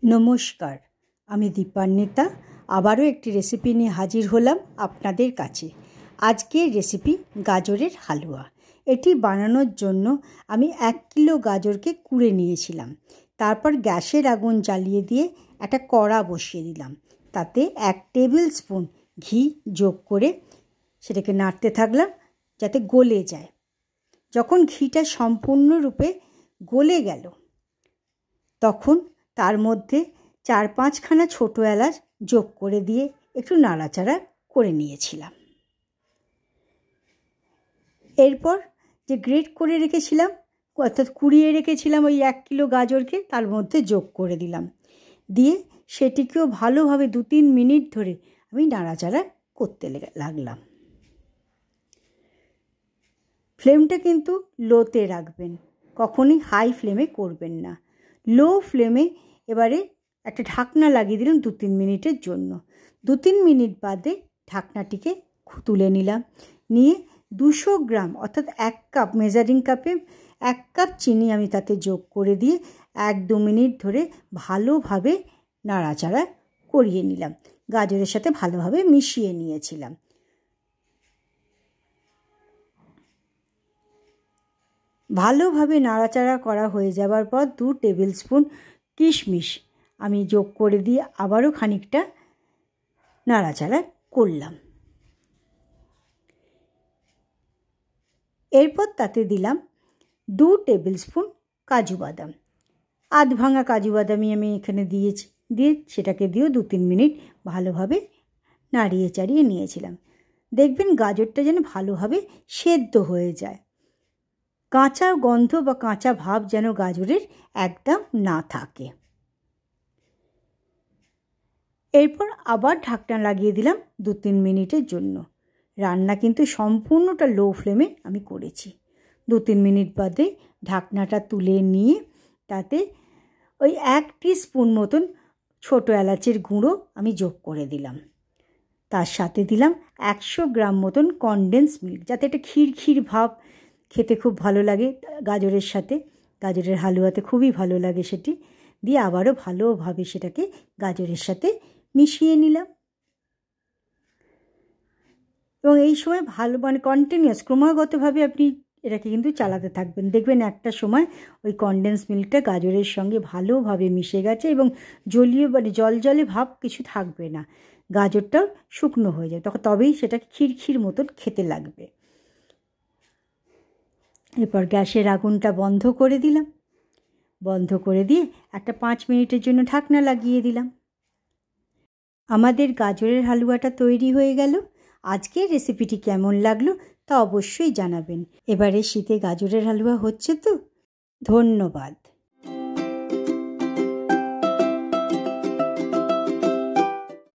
নমস্কার, আমি দীপান্বিতা আবারও একটি রেসিপি নিয়ে হাজির হলাম আপনাদের কাছে। আজকের রেসিপি গাজরের হালুয়া। এটি বানানোর জন্য আমি 1 কিলো গাজরকে কুড়ে নিয়েছিলাম। তারপর গ্যাসের আগুন জ্বালিয়ে দিয়ে একটা কড়া বসিয়ে দিলাম। তাতে 1 টেবিল স্পুন ঘি যোগ করে সেটাকে নাড়তে থাকলাম যাতে গলে যায়। যখন ঘিটা সম্পূর্ণরূপে গলে গেল তখন তার মধ্যে 4-5খানা ছোটো এলাচ যোগ করে দিয়ে একটু নাড়াচাড়া করে নিয়েছিলাম। এরপর যে গ্রেট করে রেখেছিলাম অর্থাৎ কুড়িয়ে রেখেছিলাম ওই 1 কিলো গাজরকে তার মধ্যে যোগ করে দিলাম। দিয়ে সেটিকেও ভালোভাবে 2-3 মিনিট ধরে আমি নাড়াচাড়া করতে লাগলাম। ফ্লেমটা কিন্তু লোতে রাখবেন, কখনই হাই ফ্লেমে করবেন না। লো ফ্লেমে এবারে একটা ঢাকনা লাগিয়ে দিলাম 2-3 মিনিটের জন্য। 2-3 মিনিট বাদে ঢাকনাটিকে তুলে নিলাম। নিয়ে 200 গ্রাম অর্থাৎ 1 কাপ মেজারিং কাপে 1 কাপ চিনি আমি তাতে যোগ করে দিয়ে 1-2 মিনিট ধরে ভালোভাবে নাড়াচাড়া করিয়ে নিলাম। গাজরের সাথে ভালোভাবে মিশিয়ে নিয়েছিলাম। ভালোভাবে নাড়াচাড়া করা হয়ে যাবার পর 2 টেবিল স্পুন কিশমিশ আমি যোগ করে দিয়ে আবারও খানিকটা নাড়াচাড়া করলাম। এরপর তাতে দিলাম 2 টেবিল স্পুন কাজু বাদাম। আধ ভাঙা কাজু বাদামই আমি এখানে দিয়েছি। দিয়ে সেটাকে দিয়েও 2-3 মিনিট ভালোভাবে নাড়িয়ে চাড়িয়ে নিয়েছিলাম। দেখবেন গাজরটা যেন ভালোভাবে সেদ্ধ হয়ে যায়। কাঁচা গন্ধ বা কাঁচা ভাব যেন গাজরের একদম না থাকে। এরপর আবার ঢাকনা লাগিয়ে দিলাম 2-3 মিনিটের জন্য। রান্না কিন্তু সম্পূর্ণটা লো ফ্লেমে আমি করেছি। 2-3 মিনিট বাদে ঢাকনাটা তুলে নিয়ে তাতে ওই 1 টিস্পুন মতন ছোটো এলাচের গুঁড়ো আমি যোগ করে দিলাম। তার সাথে দিলাম 100 গ্রাম মতন কনডেন্স মিল্ক, যাতে একটা ক্ষীর ভাব খেতে খুব ভালো লাগে গাজরের সাথে। গাজরের হালুয়াতে খুবই ভালো লাগে সেটি। দিয়ে আবারও ভালোভাবে সেটাকে গাজরের সাথে মিশিয়ে নিলাম। এবং এই সময় কন্টিনিউয়াস ক্রমাগতভাবে আপনি এটাকে কিন্তু চালাতে থাকবেন। দেখবেন একটা সময় ওই কনডেন্স মিল্কটা গাজরের সঙ্গে ভালোভাবে মিশে গেছে এবং জলজলে ভাব কিছু থাকবে না। গাজরটাও শুকনো হয়ে যায়, তবেই সেটা ক্ষীর মতন খেতে লাগবে। এরপর গ্যাসের আগুনটা বন্ধ করে দিলাম। বন্ধ করে দিয়ে একটা 5 মিনিটের জন্য ঢাকনা লাগিয়ে দিলাম। আমাদের গাজরের হালুয়াটা তৈরি হয়ে গেল। আজকের রেসিপিটি কেমন লাগলো তা অবশ্যই জানাবেন। এবারে শীতে গাজরের হালুয়া হচ্ছে তো। ধন্যবাদ।